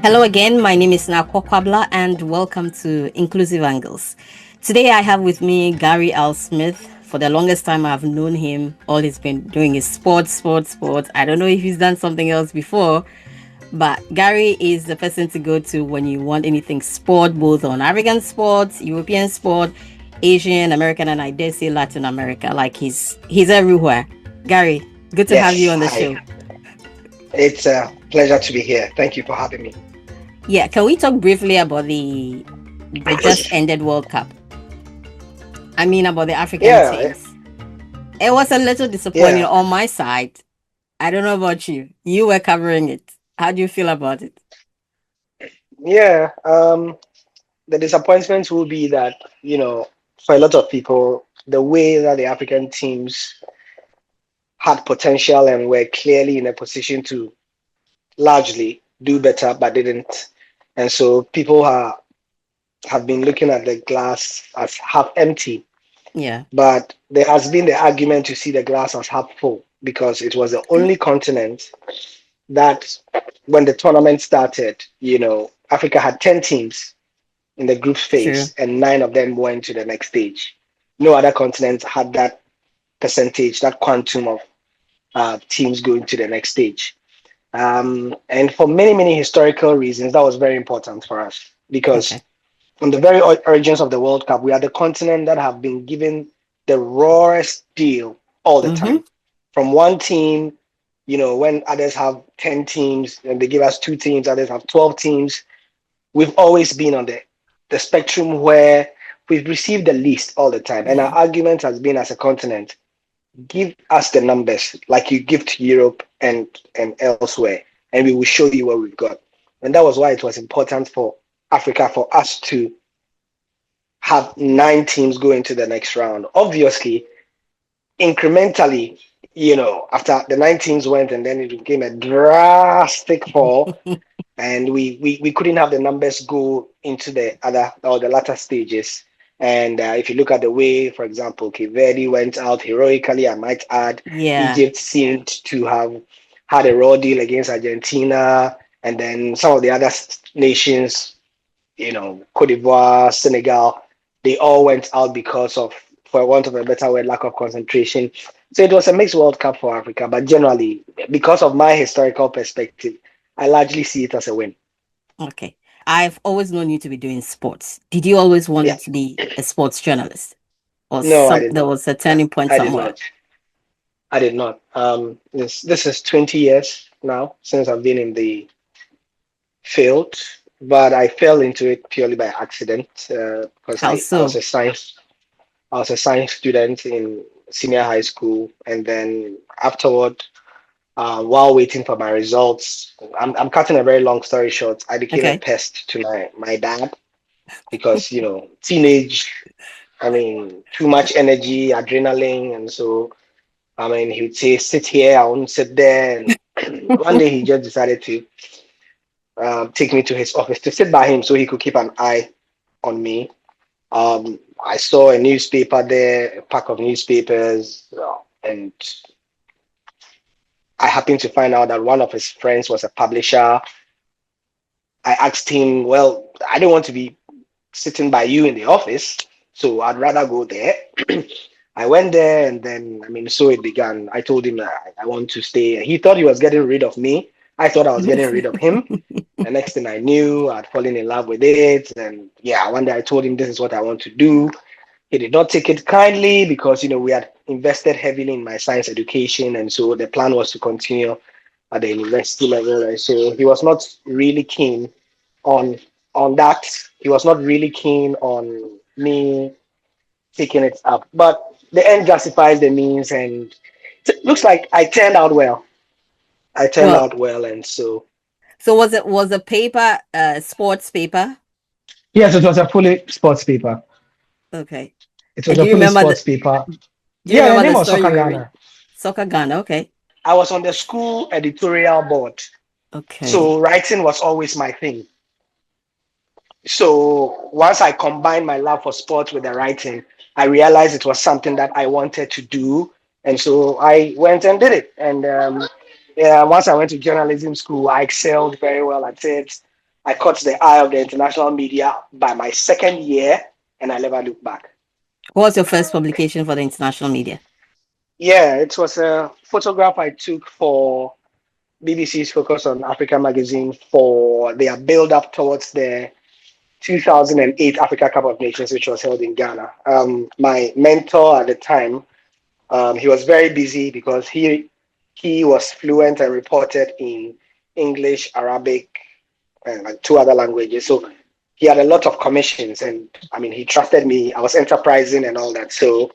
Hello again, my name is Nakwa Kwabla and welcome to Inclusive Angles. Today I have with me Gary L. Smith. For the longest time I've known him, all he's been doing is sports. I don't know if he's done something else before, but Gary is the person to go to when you want anything sport, both on African sports, European sport, Asian, American, and I dare say Latin America. Like he's everywhere. Gary, good to have you Yes, on the show. I. It's a pleasure to be here. Thank you for having me. Yeah, can we talk briefly about the just ended World Cup? I mean about the African Yeah, teams. It was a little disappointing yeah, on my side. I don't know about you. You were covering it. How do you feel about it? yeah. The disappointment will be that, for a lot of people, the way that the African teams had potential and were clearly in a position to largely do better, but didn't. And so people have been looking at the glass as half empty. Yeah. But there has been the argument to see the glass as half full because it was the only continent that when the tournament started, Africa had 10 teams in the group True. phase and nine of them went to the next stage. No other continent had that percentage, that quantum of teams going to the next stage. And for many, many historical reasons, that was very important for us because Okay. from the very origins of the World Cup, we are the continent that have been given the rawest deal all the Mm-hmm. time. From one team, when others have 10 teams and they give us two teams, others have 12 teams, we've always been on the spectrum where we've received the least all the time. And our Yeah. argument has been as a continent, give us the numbers like you give to Europe and elsewhere, and we will show you what we've got. And that was why it was important for Africa for us to have nine teams go into the next round. Obviously, incrementally, after the nine teams went and then it became a drastic fall, and we couldn't have the numbers go into the other or the latter stages. And if you look at the way, for example, Cape Verde went out heroically, I might add, Yeah. Egypt seemed to have had a raw deal against Argentina, and then some of the other nations, Cote d'Ivoire, Senegal, they all went out because of, for want of a better word, lack of concentration. So it was a mixed World Cup for Africa, but generally, because of my historical perspective, I largely see it as a win. Okay. I've always known you to be doing sports. Did you always Yeah. wanted to be a sports journalist? Or No, I some did there not. was a turning point I did somewhere? not. I did not. This is 20 years now since I've been in the field, but I fell into it purely by accident because How so? I was a science student in senior high school, and then afterward, while waiting for my results, I'm cutting a very long story short. I became a Okay. pest to my dad because teenage. I mean, too much energy, adrenaline, and so I mean, he would say, "Sit here, I won't sit there." And one day, he just decided to take me to his office to sit by him so he could keep an eye on me. I saw a newspaper there, a pack of newspapers, and I happened to find out that one of his friends was a publisher. I asked him, "Well, I don't want to be sitting by you in the office, so I'd rather go there." I went there, and then, I mean, so it began. I told him I want to stay. He thought he was getting rid of me. I thought I was getting rid of him. The next thing I knew, I'd fallen in love with it. And yeah, one day I told him this is what I want to do. He did not take it kindly because, we had invested heavily in my science education. And so the plan was to continue at the university level. And so he was not really keen on that. He was not really keen on me taking it up. But the end justifies the means, and it looks like I turned out well. I turned Well, out well, and so so was the paper sports paper? yes, it was a fully sports paper. Okay. It was And do a you fully remember sports paper. do you Yeah, the remember name the was story Soccer you were reading? Ghana. Soccer Ghana, okay. I was on the school editorial board, Okay. so writing was always my thing. So once I combined my love for sports with the writing, I realized it was something that I wanted to do, and so I went and did it. And yeah, once I went to journalism school, I excelled very well at it. I caught the eye of the international media by my second year, and I never looked back. What was your first publication for the international media? Yeah, it was a photograph I took for BBC's Focus on Africa magazine for their build up towards the 2008 Africa Cup of Nations, which was held in Ghana. My mentor at the time, he was very busy because he was fluent and reported in English, Arabic, and like two other languages. So he had a lot of commissions, and I mean, he trusted me. I was enterprising and all that. So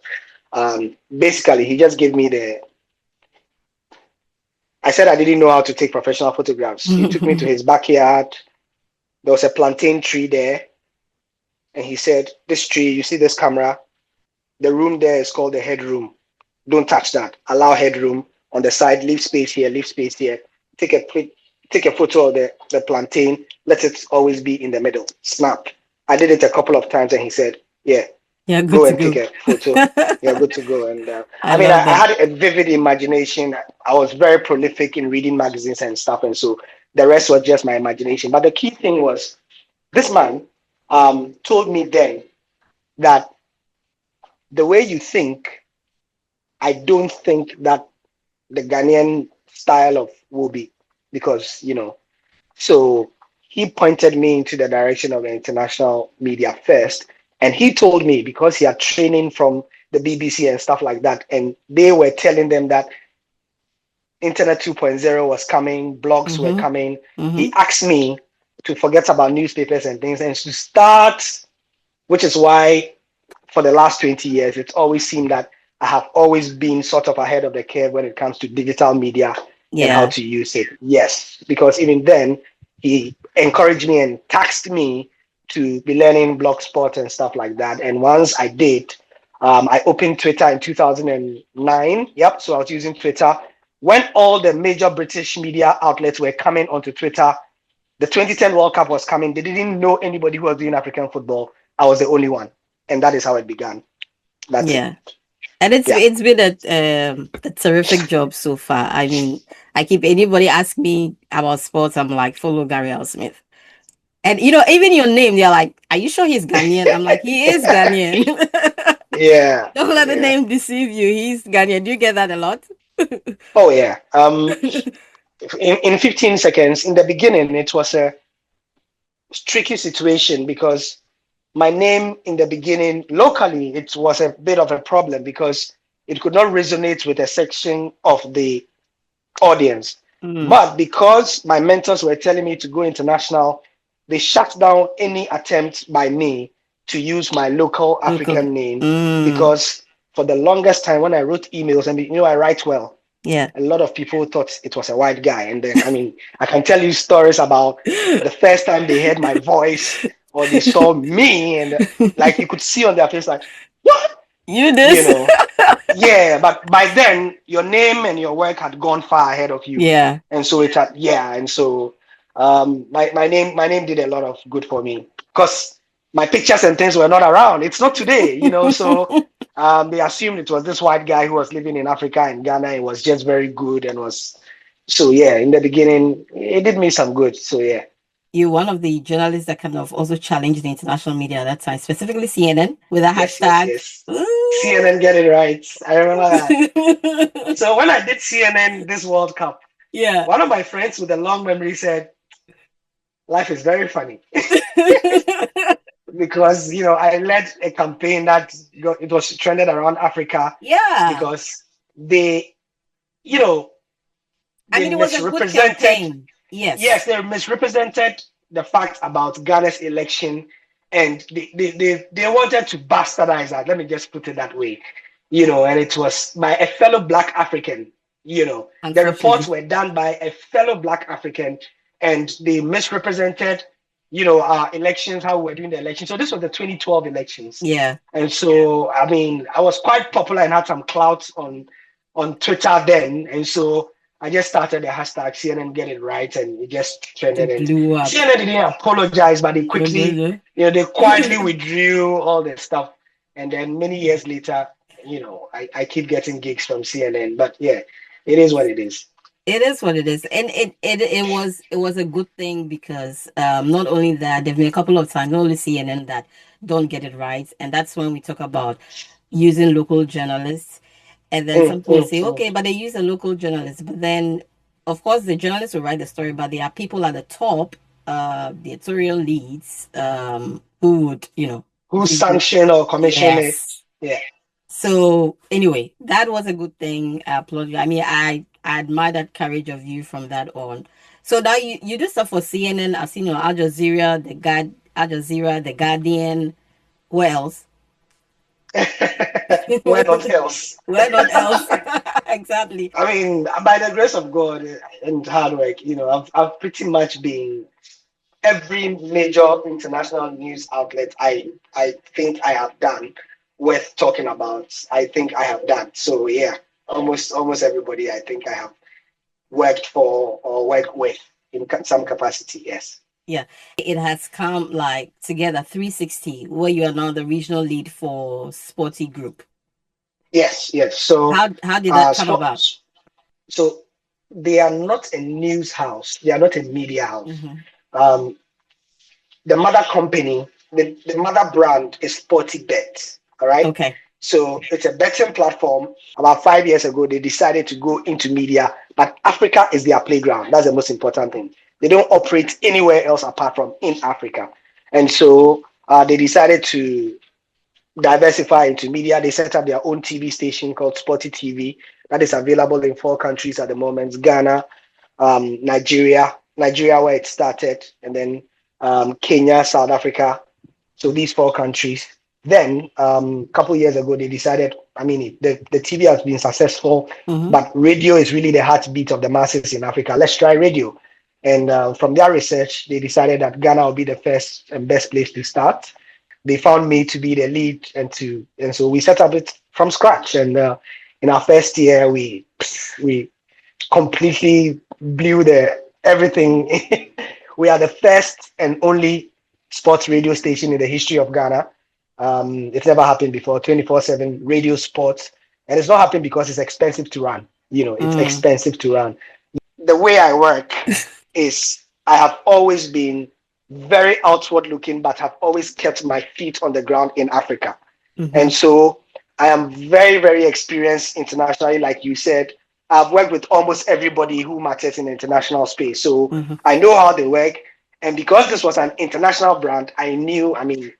basically, he just gave me the. I said I didn't know how to take professional photographs. He took me to his backyard. There was a plantain tree there, and he said, "This tree, you see this camera? The room there is called the headroom. Don't touch that. Allow headroom on the side. Leave space here. Leave space here. Take a photo of the plantain. Let it always be in the middle. Snap." I did it a couple of times, and he said, "Yeah, Yeah, good go to and take go. a photo. You're good to go." And I I mean, love I that. had a vivid imagination. I was very prolific in reading magazines and stuff, and so the rest was just my imagination. But the key thing was this man told me then that the way you think, I don't think that the Ghanaian style of will be, because so he pointed me into the direction of the international media first, and he told me because he had training from the BBC and stuff like that, and they were telling them that Internet 2.0 was coming, blogs were Mm-hmm. coming. Mm-hmm. He asked me to forget about newspapers and things and to start, which is why for the last 20 years, it's always seemed that I have always been sort of ahead of the curve when it comes to digital media and how Yeah. to use it. Yes, because even then, he encouraged me and taxed me to be learning Blogspot and stuff like that. And once I did, I opened Twitter in 2009. Yep, so I was using Twitter. When all the major British media outlets were coming onto Twitter, the 2010 World Cup was coming. They didn't know anybody who was doing African football. I was the only one. And that is how it began. That's it. Yeah. And it's Yeah. it's been a terrific job so far. I mean, I keep anybody ask me about sports, I'm like, follow Gary L. Smith. And even your name, they're like, are you sure he's Ghanaian? I'm like, he is Ghanaian. Yeah. Don't let the Yeah. name deceive you. He's Ghanaian. Do you get that a lot? Oh, yeah. In 15 seconds, in the beginning, it was a tricky situation because my name in the beginning, locally, it was a bit of a problem because it could not resonate with a section of the audience. Mm, But because my mentors were telling me to go international, they shut down any attempt by me to use my local local. African name, Mm, because for the longest time when I wrote emails, and I write well, yeah. a lot of people thought it was a white guy. And then, I mean, I can tell you stories about the first time they heard my voice or they saw me, and like you could see on their face, like, what? You You this? know, yeah, but by then your name and your work had gone far ahead of you, Yeah. and so it had, yeah, and so my name did a lot of good for me because my pictures and things were not around. It's not today, so they assumed it was this white guy who was living in Africa and Ghana and was just very good and was, so yeah, in the beginning it did me some good. So yeah. You're one of the journalists that kind of also challenged the international media at that time, specifically CNN, with a Yes, yes, hashtag. yes. Ooh. CNN get it right. I remember that. So when I did CNN this World Cup, Yeah. one of my friends with a long memory said, "Life is very funny." Because I led a campaign that it was trended around Africa Yeah. because they you know I they mean, it was a good misrepresented, campaign. Yes. yes, they misrepresented the fact about Ghana's election, and they wanted to bastardize that. Let me just put it that way. And it was by a fellow Black African. The reports Unfortunately. were done by a fellow Black African, and they misrepresented, our elections, how we were doing the election. So this was the 2012 elections. Yeah. And so, I mean, I was quite popular and had some clout on Twitter then. And so I just started the hashtag CNN get it right, and it just trended. It And blew up. CNN didn't apologize, but they No, no, quickly, no. they quietly withdrew all the stuff. And then many years later, I keep getting gigs from CNN. But yeah, it is what it is. It is what it is, and it was a good thing because not only that, there've been a couple of times, not only CNN that don't get it right, and that's when we talk about using local journalists, and then some people will say, Mm. okay, but they use a local journalist, but then of course the journalists will write the story, but there are people at the top, the editorial leads, who would Who give you sanction or commission it? yes. Yeah. So anyway, that was a good thing. I applaud you. I mean, I admire that courage of you from that on. So now you do stuff for CNN. I've seen you on Al Jazeera, Al Jazeera, the Guardian. Where else? Where not else? Where not else? Exactly. I mean, by the grace of God and hard work, I've pretty much been every major international news outlet I think I have done worth talking about. I think I have done. So yeah, almost everybody I think I have worked for or worked with in some capacity. Yes. Yeah. It has come like together 360, where you are now the regional lead for Sporty Group. Yes. So How did that come about? sports. So they are not a news house. They are not a media house. Hmm. Um, the mother company, the mother brand is Sporty Bet. All right. Okay. So it's a betting platform. About 5 years ago, they decided to go into media, but Africa is their playground. That's the most important thing. They don't operate anywhere else apart from in Africa. And so they decided to diversify into media. They set up their own TV station called Sporty TV that is available in 4 countries at the moment: Ghana, Nigeria where it started, and then Kenya, South Africa. So these 4 countries. Then a couple of years ago, they decided. I mean, the TV has been successful, Hmm. but radio is really the heartbeat of the masses in Africa. Let's try radio. And from their research, they decided that Ghana will be the first and best place to start. They found me to be the lead, and so we set up it from scratch. And in our first year, we completely blew the everything. We are the first and only sports radio station in the history of Ghana. It's never happened before. 24/7 radio sports, and it's not happened because it's expensive to run. It's Mm. expensive to run. The way I work is I have always been very outward looking, but have always kept my feet on the ground in Africa. Hmm. And so I am very, very experienced internationally. Like you said, I've worked with almost everybody who matters in the international space. So Hmm. I know how they work. And because this was an international brand, I knew, I mean,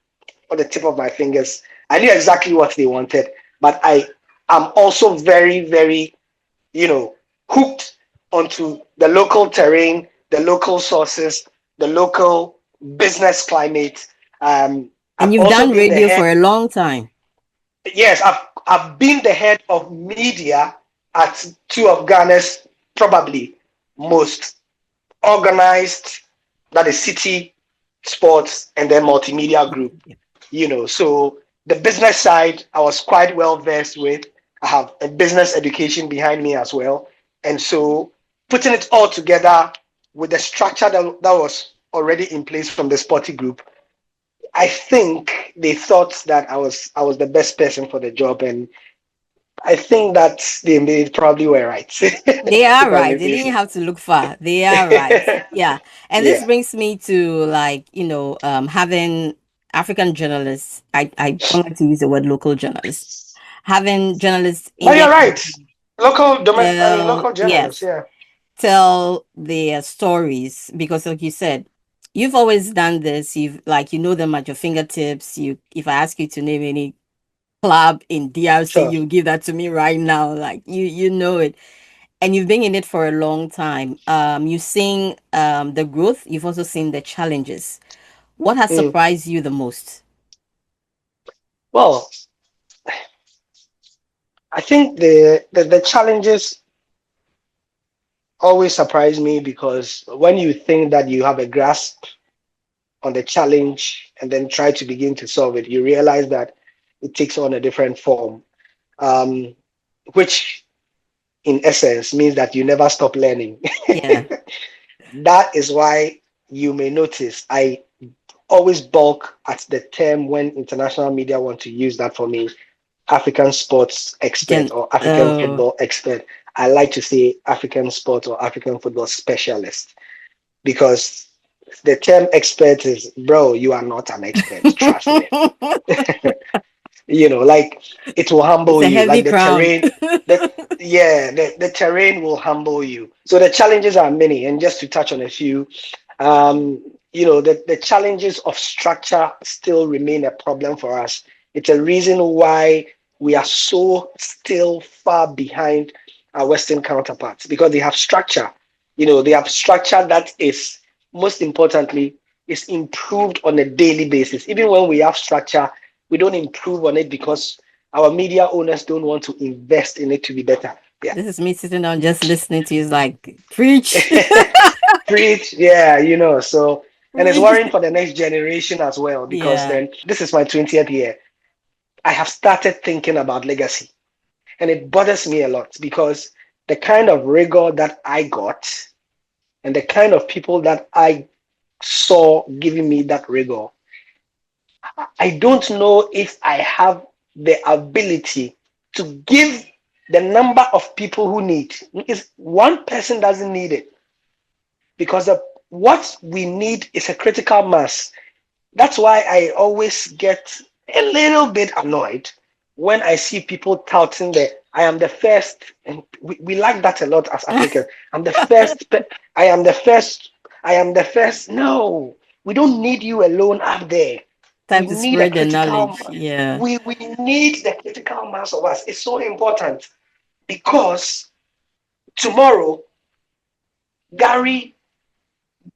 on the tip of my fingers, I knew exactly what they wanted. But I am also very, very, hooked onto the local terrain, the local sources, the local business climate. And I've you've also done been the radio head. for a long time. Yes, I've been the head of media at two of Ghana's probably most organized, that is City Sports and then Multimedia Group. Yeah. So the business side I was quite well versed with. I have a business education behind me as well. And so putting it all together with the structure that was already in place from the Sporty Group, I think they thought that I was the best person for the job, and I think that they probably were right. They are If I right. may They say didn't so. have to look far. They are right. Yeah. And this Yeah. brings me to like, having African journalists. I don't like to use the word local journalists. Having journalists in But their you're right. country tell, Local journalists. yes, Yeah. tell their stories because like you said, you've always done this. You've like you know them at your fingertips. You if I ask you to name any club in DRC, Sure. you give that to me right now. Like you know it. And you've been in it for a long time. You've seen the growth, you've also seen the challenges. What has Mm. surprised you the most? Well, I think the challenges always surprise me because when you think that you have a grasp on the challenge and then try to begin to solve it, you realize that it takes on a different form, um, which in essence means that you never stop learning. Yeah. That is why you may notice I always balk at the term when international media want to use that for me, African sports expert Gen or African football expert. I like to say African sport or African football specialist because the term expert is, bro, you are not an expert. Trust me. Like it will It's humble a you. heavy Like the crown. terrain, the terrain will humble you. So the challenges are many. And just to touch on a few, the challenges of structure still remain a problem for us. It's a reason why we are so still far behind our Western counterparts because they have structure. They have structure that is, most importantly, is improved on a daily basis. Even when we have structure, we don't improve on it because our media owners don't want to invest in it to be better. Yeah. This is me sitting down just listening to you. It's like, preach. Preach, yeah, so and it's Preach. worrying for the next generation as well because Yeah. then this is my 20th year. I have started thinking about legacy and it bothers me a lot because the kind of rigor that I got and the kind of people that I saw giving me that rigor, I don't know if I have the ability to give the number of people who need. If one person doesn't need it, because what we need is a critical mass. That's why I always get a little bit annoyed when I see people touting the I am the first, and we like that a lot as Africans. I'm the first, I am the first, I am the first. No, we don't need you alone up there. We Time to need a spread the critical knowledge. Yeah. we need the critical mass of us. It's so important because tomorrow, Gary,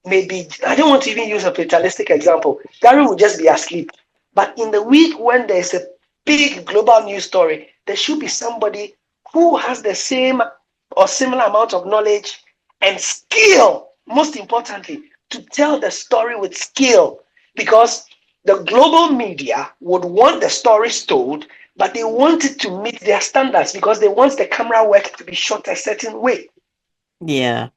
maybe I don't want to even use a fatalistic example. Gary will just be asleep. But in the week when there's a big global news story, there should be somebody who has the same or similar amount of knowledge and skill, most importantly, to tell the story with skill. Because the global media would want the stories told, but they want it to meet their standards because they want the camera work to be shot a certain way. Yeah.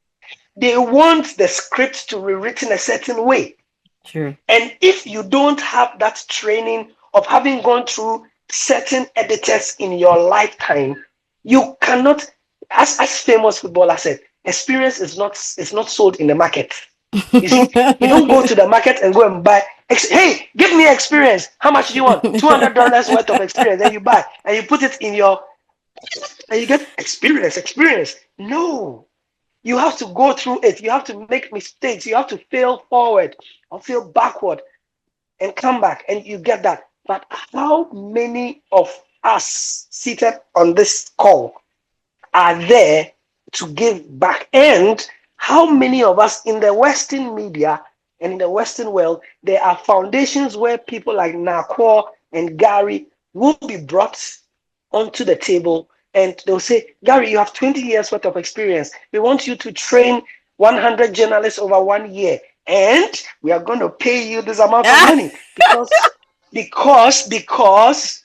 They want the script to be written a certain way. True. And if you don't have that training of having gone through certain editors in your lifetime, you cannot, as famous footballer said, experience is not sold in the market. You see, you don't go to the market and go and buy. Hey, give me experience. How much do you want? $200 worth of experience. Then you buy and you put it in your, and you get experience. Experience. No, you have to go through it. You have to make mistakes. You have to fail forward or fail backward and come back, and you get that. But how many of us seated on this call are there to give back? And how many of us in the Western media and in the Western world, there are foundations where people like Nakor and Gary will be brought onto the table and they'll say, Gary, you have 20 years worth of experience. We want you to train 100 journalists over 1 year. And we are going to pay you this amount of money because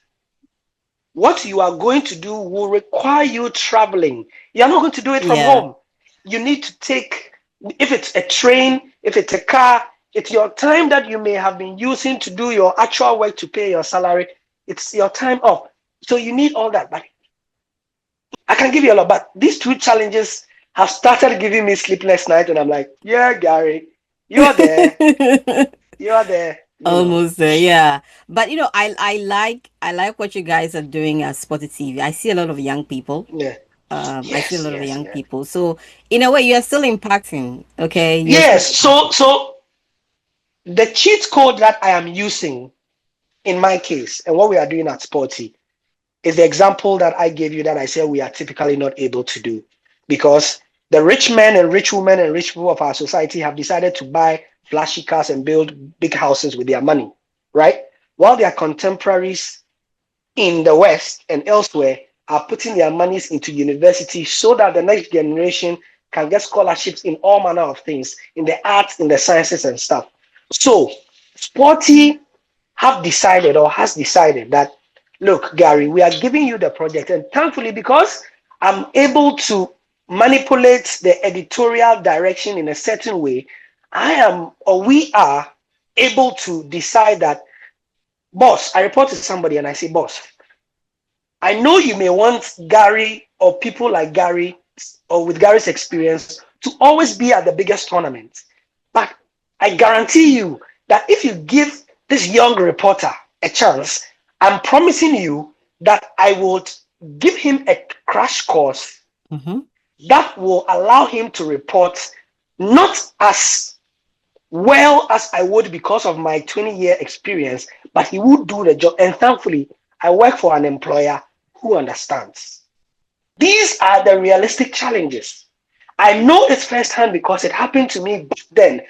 what you are going to do will require you traveling. You're not going to do it from Yeah. home. You need to take, if it's a train, if it's a car, it's your time that you may have been using to do your actual work to pay your salary. It's your time off. So you need all that. But I can give you a lot. But these two challenges have started giving me sleepless nights. And I'm like, yeah, Gary, you're there. You're there. Almost there, yeah. But I like what you guys are doing at Sporty TV. I see a lot of young people. Yeah. I see a Yes, lot of yes, young yes. people. So in a way, you're still impacting. Okay, you're still Yes. So the cheat code that I am using in my case and what we are doing at Sporty is the example that I gave you that I said we are typically not able to do because the rich men and rich women and rich people of our society have decided to buy flashy cars and build big houses with their money, right? While their contemporaries in the West and elsewhere are putting their monies into universities so that the next generation can get scholarships in all manner of things, in the arts, in the sciences and stuff. So Sporty have decided or has decided that, look, Gary, we are giving you the project. And thankfully, because I'm able to manipulate the editorial direction in a certain way, I am or we are able to decide that, boss, I report to somebody and I say, boss, I know you may want Gary or people like Gary or with Gary's experience to always be at the biggest tournament. But I guarantee you that if you give this young reporter a chance, I'm promising you that I would give him a crash course Mm-hmm. that will allow him to report not as well as I would because of my 20-year experience, but he would do the job. And thankfully, I work for an employer who understands. These are the realistic challenges. I know it's firsthand because it happened to me back then.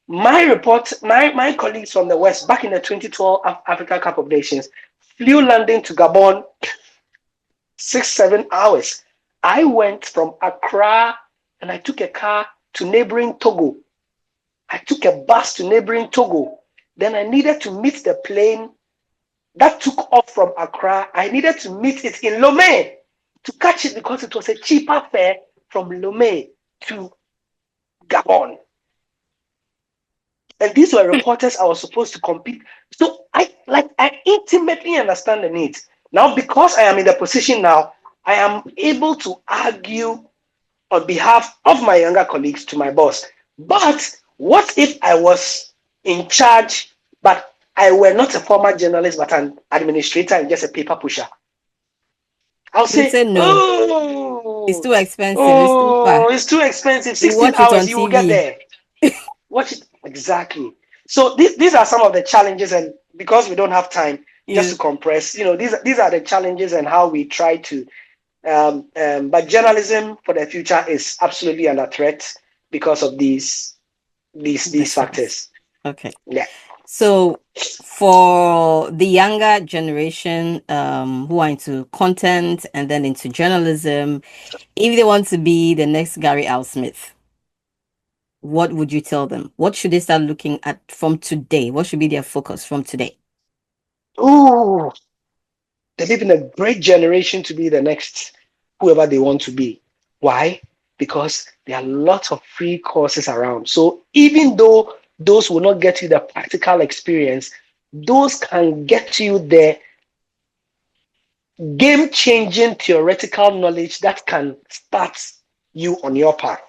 My colleagues from the West back in the 2012 Africa Cup of Nations flew London to Gabon 6-7 hours. I went from Accra and I took a car to neighboring Togo. I took a bus to neighboring Togo. Then I needed to meet the plane that took off from Accra. I needed to meet it in Lomé to catch it because it was a cheaper fare from Lomé to Gabon. And these were reporters I was supposed to compete. So I intimately understand the needs. Now, because I am in the position now, I am able to argue on behalf of my younger colleagues to my boss. But what if I was in charge, but I were not a former journalist, but an administrator and just a paper pusher? I'll You say, say no. It's oh, too expensive. It's too far. oh, it's too expensive. We 16 watch it hours, on you will get TV. there. Watch it exactly. So these are some of the challenges, and because we don't have time just Yeah. to compress, these are the challenges and how we try to. But journalism for the future is absolutely under threat because of these This facts. factors. Okay. Yeah. So for the younger generation who are into content and then into journalism, if they want to be the next Gary Al Smith, what would you tell them? What should they start looking at from today? What should be their focus from today? Ooh, they live in a great generation to be the next whoever they want to be. Why? Because there are lots of free courses around. So even though those will not get you the practical experience, those can get you the game-changing theoretical knowledge that can start you on your path.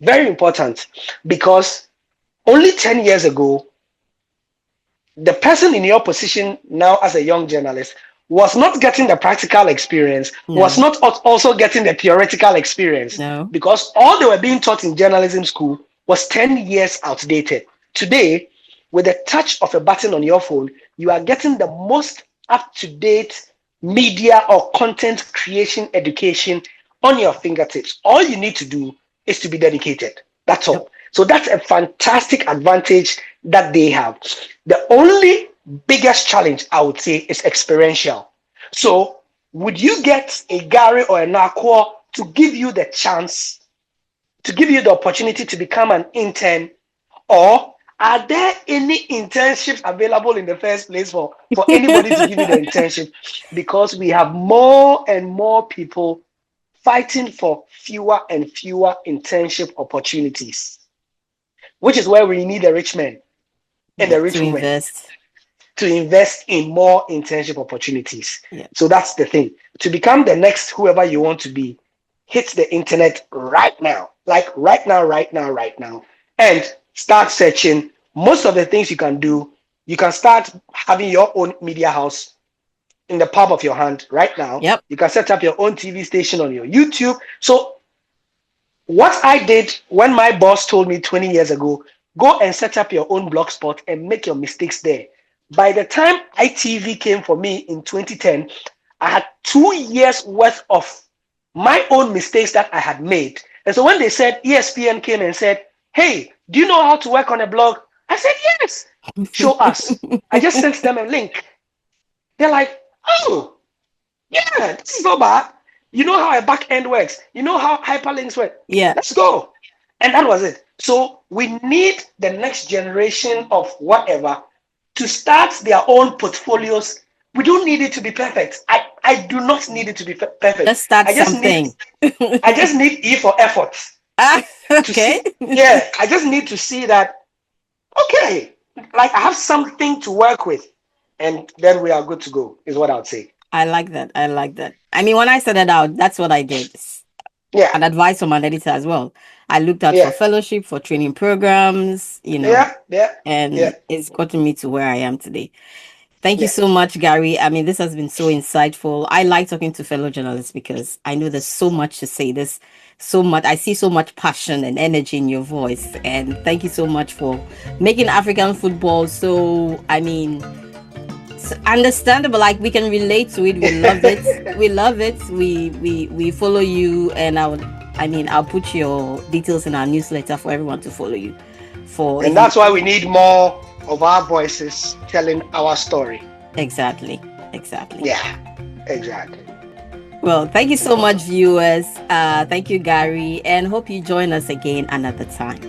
Very important, because only 10 years ago, the person in your position now as a young journalist was not getting the practical experience, was No, not also getting the theoretical experience, no. because all they were being taught in journalism school was 10 years outdated. Today, with the touch of a button on your phone, you are getting the most up-to-date media or content creation education on your fingertips. All you need to do is to be dedicated. That's Yep. all. So that's a fantastic advantage that they have. The only biggest challenge I would say is experiential. So would you get a Gary or a Nakwa to give you the chance, to give you the opportunity to become an intern, or are there any internships available in the first place for anybody to give you the internship? Because we have more and more people fighting for fewer and fewer internship opportunities, which is where we need the rich men and Yeah, the to rich women invest. to invest in more internship opportunities. Yeah. So that's the thing. To become the next whoever you want to be, hit the internet right now, like right now, right now, right now, and start searching. Most of the things you can do, you can start having your own media house in the palm of your hand right now. Yep. You can set up your own TV station on your YouTube. So what I did when my boss told me 20 years ago, go and set up your own blog spot and make your mistakes there. By the time ITV came for me in 2010, I had 2 years worth of my own mistakes that I had made. And so when they said ESPN came and said, hey, do you know how to work on a blog? I said, yes, show us. I just sent them a link. They're like, oh, yeah, this is not bad. You know how a back end works. You know how hyperlinks work. Yeah. Let's go. And that was it. So we need the next generation of whatever to start their own portfolios. We don't need it to be perfect. I do not need it to be perfect. Just start I just need something. E for effort Ah, to okay. see. Yeah, I just need to see that, okay, like I have something to work with, and then we are good to go, is what I would say. I like that. I like that. I mean, when I started out, that's what I did. Yeah, and advice from an editor as well. I looked out for yeah, fellowship, for training programs, yeah, yeah, yeah, and it's gotten me to where I am today. Thank you yeah. so much, Gary. I mean, this has been so insightful. I like talking to fellow journalists because I know there's so much to say. There's so much. I see so much passion and energy in your voice. And thank you so much for making African football so, I mean, understandable. Like we can relate to it. We love it. We love it. We follow you, and I'll put your details in our newsletter for everyone to follow you. For And if you that's why we need more of our voices telling our story. exactly, exactly. Yeah, exactly. Well, thank you so much, viewers. Thank you, Gary, and hope you join us again another time.